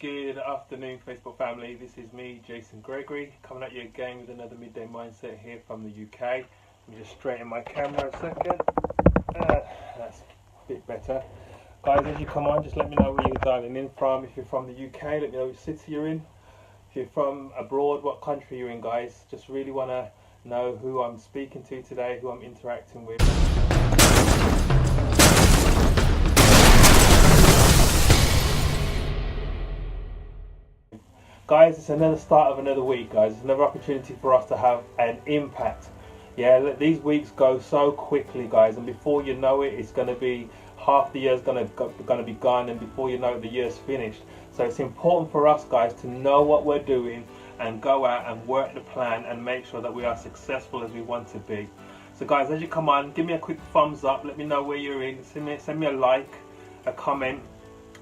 Good afternoon, Facebook family. This is me, Jason Gregory, coming at you again with another midday mindset here from the UK. Let me just straighten my camera a second. That's a bit better. Guys, as you come on, just let me know where you're dialing in from. If you're from the UK, let me know which city you're in. If you're from abroad, what country you're in, guys. Just really want to know who I'm speaking to today, who I'm interacting with. Guys, it's another start of another week, guys. It's another opportunity for us to have an impact. Yeah, these weeks go so quickly, guys, and before you know it, it's going to be half the year's going to be gone, and before you know it, the year's finished. So it's important for us, guys, to know what we're doing and go out and work the plan and make sure that we are successful as we want to be. So, guys, as you come on, give me a quick thumbs up. Let me know where you're in. Send me a like, a comment.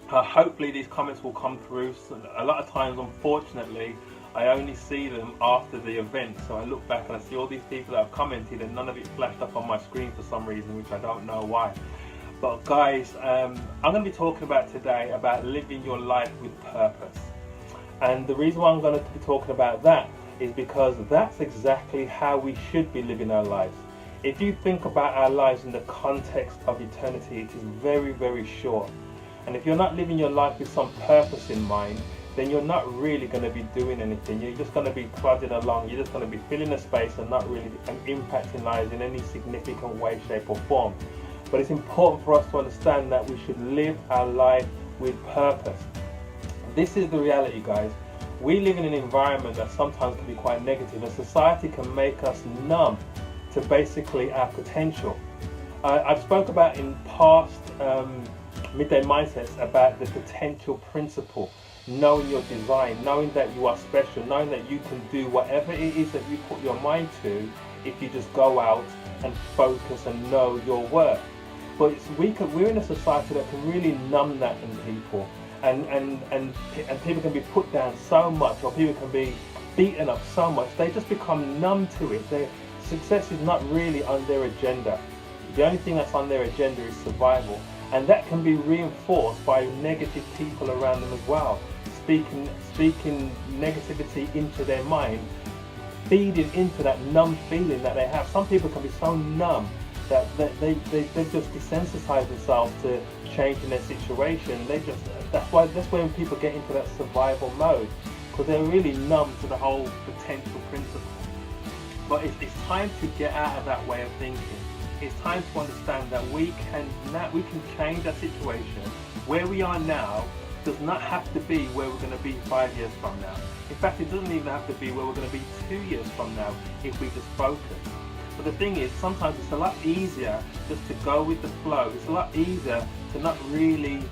Hopefully these comments will come through. So a lot of times, unfortunately, I only see them after the event. So I look back and I see all these people that have commented and none of it flashed up on my screen for some reason, which I don't know why. But guys, I'm going to be talking about today about living your life with purpose. And the reason why I'm going to be talking about that is because that's exactly how we should be living our lives. If you think about our lives in the context of eternity, it is very, very short. And if you're not living your life with some purpose in mind, then you're not really going to be doing anything. You're just going to be plodding along. You're just going to be filling a space and not really impacting lives in any significant way, shape or form. But it's important for us to understand that we should live our life with purpose. This is the reality, guys. We live in an environment that sometimes can be quite negative, and society can make us numb to basically our potential. I've spoke about in past midday mindsets about the potential principle, knowing your design, knowing that you are special, knowing that you can do whatever it is that you put your mind to if you just go out and focus and know your worth. But we're in a society that can really numb that in people, and people can be put down so much, or people can be beaten up so much, they just become numb to it. Their success is not really on their agenda. The only thing that's on their agenda is survival. And that can be reinforced by negative people around them as well, speaking negativity into their mind, feeding into that numb feeling that they have. Some people can be so numb that they just desensitize themselves to changing their situation. That's when people get into that survival mode, because they're really numb to the whole potential principle. But it's time to get out of that way of thinking. It's time to understand that we can change our situation. Where we are now does not have to be where we're going to be 5 years from now. In fact, it doesn't even have to be where we're going to be 2 years from now if we just focus. But the thing is, sometimes it's a lot easier just to go with the flow. It's a lot easier to not really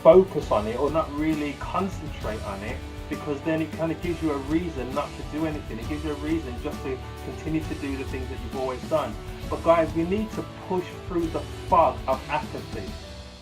focus on it or not really concentrate on it, because then it kind of gives you a reason not to do anything. It gives you a reason just to continue to do the things that you've always done. But guys, we need to push through the fog of apathy.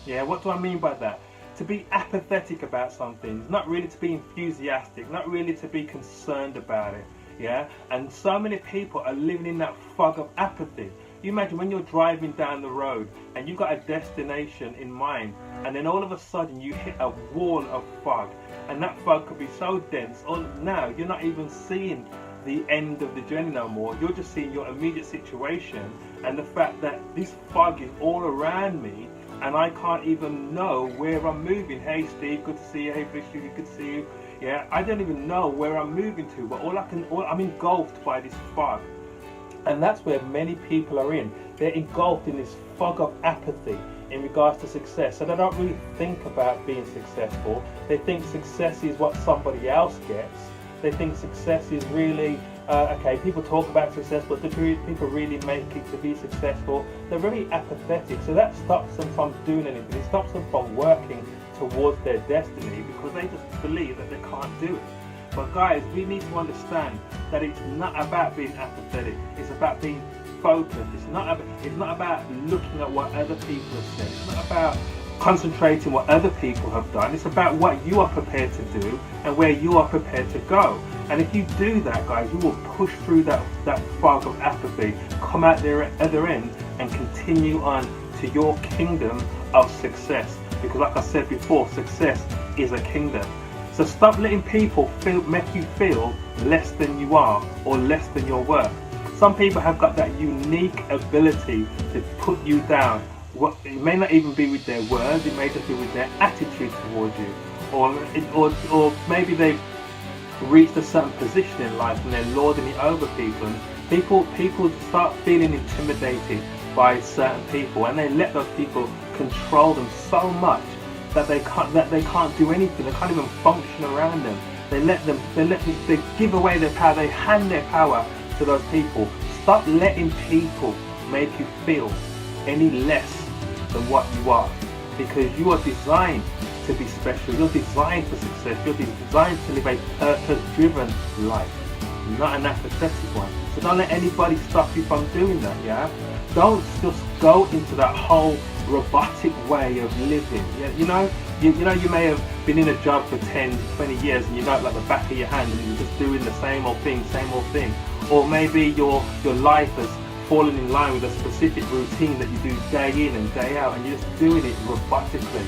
Yeah, what do I mean by that? To be apathetic about something, not really to be enthusiastic, not really to be concerned about it. Yeah, and so many people are living in that fog of apathy. You imagine when you're driving down the road and you've got a destination in mind, and then all of a sudden you hit a wall of fog, and that fog could be so dense, or now you're not even seeing the end of the journey no more. You're just seeing your immediate situation and the fact that this fog is all around me and I can't even know where I'm moving. Hey Steve, good to see you. Hey Fishy, good to see you. Yeah, I don't even know where I'm moving to, but I'm engulfed by this fog. And that's where many people are in. They're engulfed in this fog of apathy in regards to success. So they don't really think about being successful. They think success is what somebody else gets. They think success is really, okay, people talk about success, but do people really make it to be successful? They're very apathetic. So that stops them from doing anything. It stops them from working towards their destiny, because they just believe that they can't do it. But guys, we need to understand that it's not about being apathetic. It's about being focused. It's not about looking at what other people have said. It's not about concentrating what other people have done. It's about what you are prepared to do and where you are prepared to go. And if you do that, guys, you will push through that fog of apathy, come out the other end, and continue on to your kingdom of success. Because like I said before, success is a kingdom. So stop letting people make you feel less than you are or less than your worth. Some people have got that unique ability to put you down. It may not even be with their words, it may just be with their attitude towards you. Or maybe they've reached a certain position in life and they're lording it over people. And people start feeling intimidated by certain people, and they let those people control them so much that they can't do anything. They can't even function around them. They give away their power. They hand their power to those people. Stop letting people make you feel any less than what you are, because you are designed to be special. You're designed for success. You're designed to live a purpose-driven life, not an apathetic one. So don't let anybody stop you from doing that. Yeah, don't just go into that whole robotic way of living. You know, you may have been in a job for 10, 20 years and you know it like the back of your hand, and you're just doing the same old thing. Or maybe your life has fallen in line with a specific routine that you do day in and day out, and you're just doing it robotically.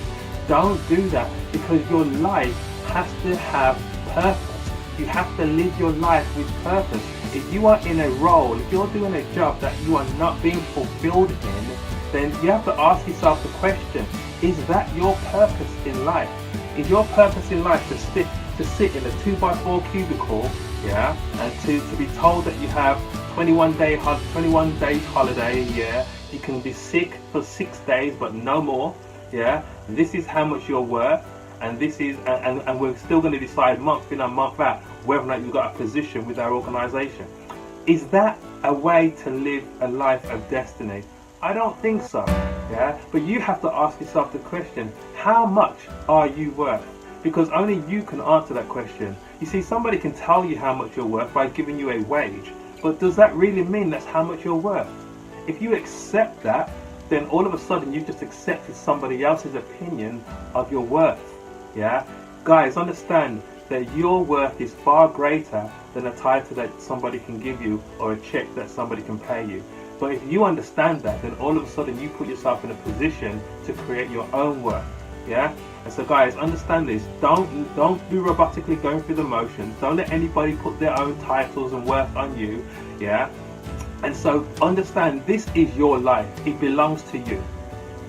Don't do that, because your life has to have purpose. You have to live your life with purpose. If you are in a role, if you're doing a job that you are not being fulfilled in, then you have to ask yourself the question, is that your purpose in life? Is your purpose in life to sit in a 2x4 cubicle, yeah, and to be told that you have 21 days holiday a year, you can be sick for 6 days but no more, yeah, this is how much you're worth, and this is and we're still going to decide month in and month out whether or not you've got a position with our organisation? Is that a way to live a life of destiny? I don't think so, yeah, but you have to ask yourself the question, how much are you worth? Because only you can answer that question. You see, somebody can tell you how much you're worth by giving you a wage, but does that really mean that's how much you're worth? If you accept that, then all of a sudden you've just accepted somebody else's opinion of your worth. Yeah, guys, understand that your worth is far greater than a title that somebody can give you or a check that somebody can pay you. But if you understand that, then all of a sudden you put yourself in a position to create your own worth. Yeah, and so guys, understand this. Don't be robotically going through the motions. Don't let anybody put their own titles and worth on you. Yeah, and so understand, this is your life. It belongs to you,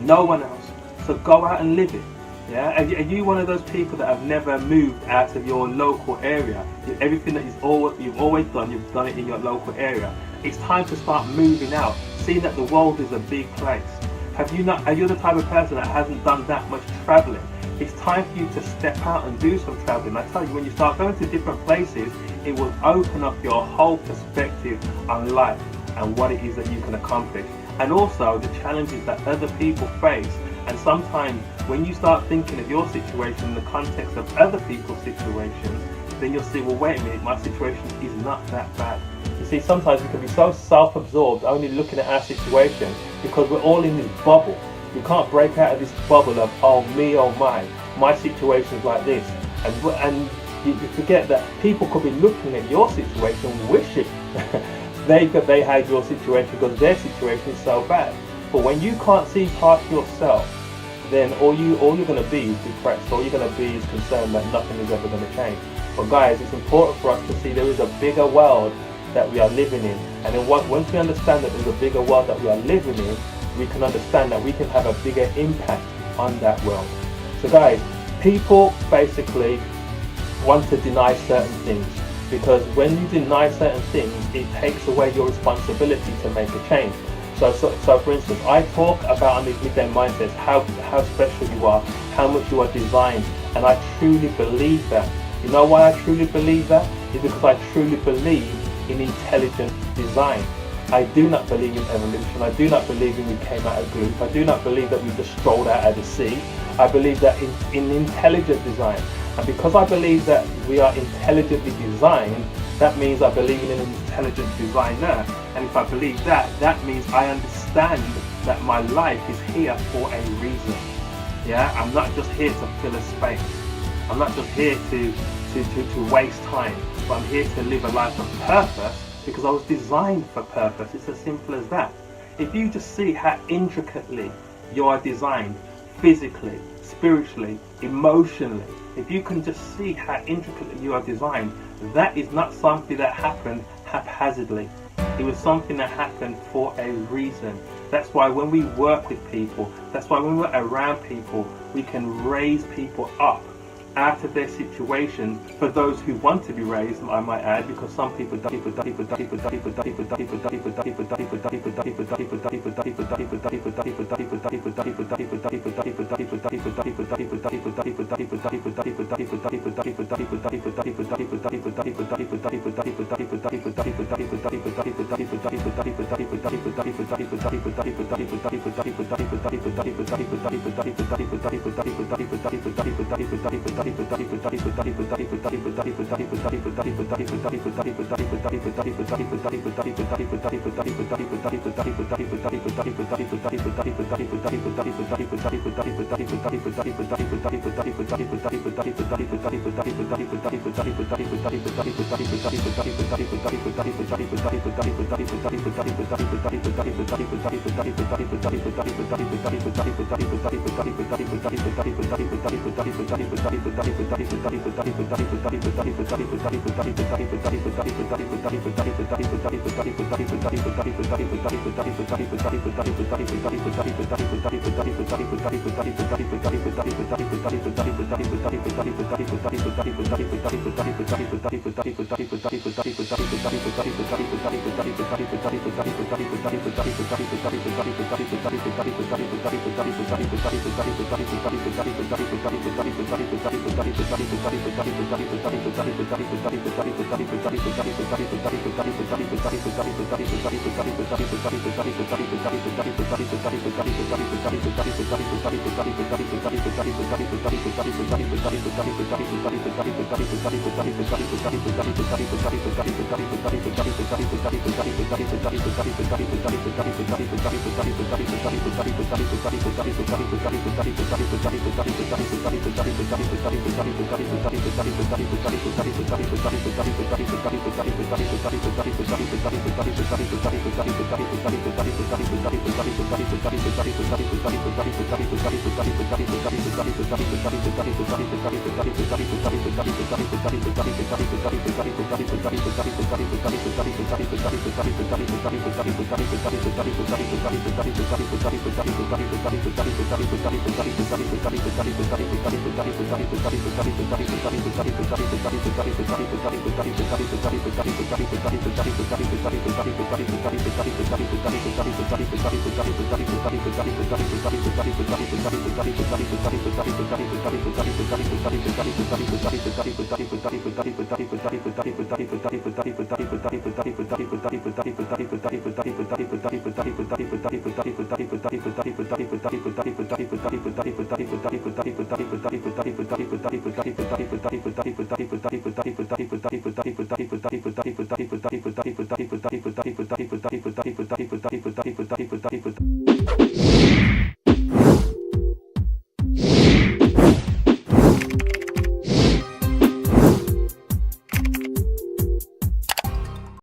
no one else. So go out and live it. Yeah, are you one of those people that have never moved out of your local area? Everything that you've always done, you've done it in your local area. It's time to start moving out. See that the world is a big place. Are you the type of person that hasn't done that much traveling? It's time for you to step out and do some traveling. I tell you, when you start going to different places, it will open up your whole perspective on life and what it is that you can accomplish. And also the challenges that other people face. And sometimes when you start thinking of your situation in the context of other people's situations, then you'll see, well, wait a minute, my situation is not that bad. You see, sometimes we can be so self-absorbed, only looking at our situation, because we're all in this bubble. You can't break out of this bubble of, oh me, oh my situation's like this. And you forget that people could be looking at your situation, wishing they had your situation, because their situation is so bad. But when you can't see past yourself, then all you're going to be is depressed. All you're going to be is concerned that nothing is ever going to change. But guys, it's important for us to see there is a bigger world that we are living in. And then once we understand that there's a bigger world that we are living in, we can understand that we can have a bigger impact on that world. So guys, people basically want to deny certain things, because when you deny certain things, it takes away your responsibility to make a change. So for instance, I talk about on these midday mindsets how special you are, how much you are designed, and I truly believe that. You know why I truly believe that? It's because I truly believe in intelligent design. I do not believe in evolution. I do not believe in we came out of group. I do not believe that we just strolled out of the sea. I believe that in intelligent design. And because I believe that we are intelligently designed, that means I believe in an intelligent designer. And if I believe that, that means I understand that my life is here for a reason. Yeah, I'm not just here to fill a space. I'm not just here to waste time, but I'm here to live a life of purpose, because I was designed for purpose. It's as simple as that. If you just see how intricately you are designed, physically, spiritually, emotionally, if you can just see how intricately you are designed, that is not something that happened haphazardly. It was something that happened for a reason. That's why when we work with people, that's why when we're around people, we can raise people up out of their situations, for those who want to be raised, I might add, because some people die.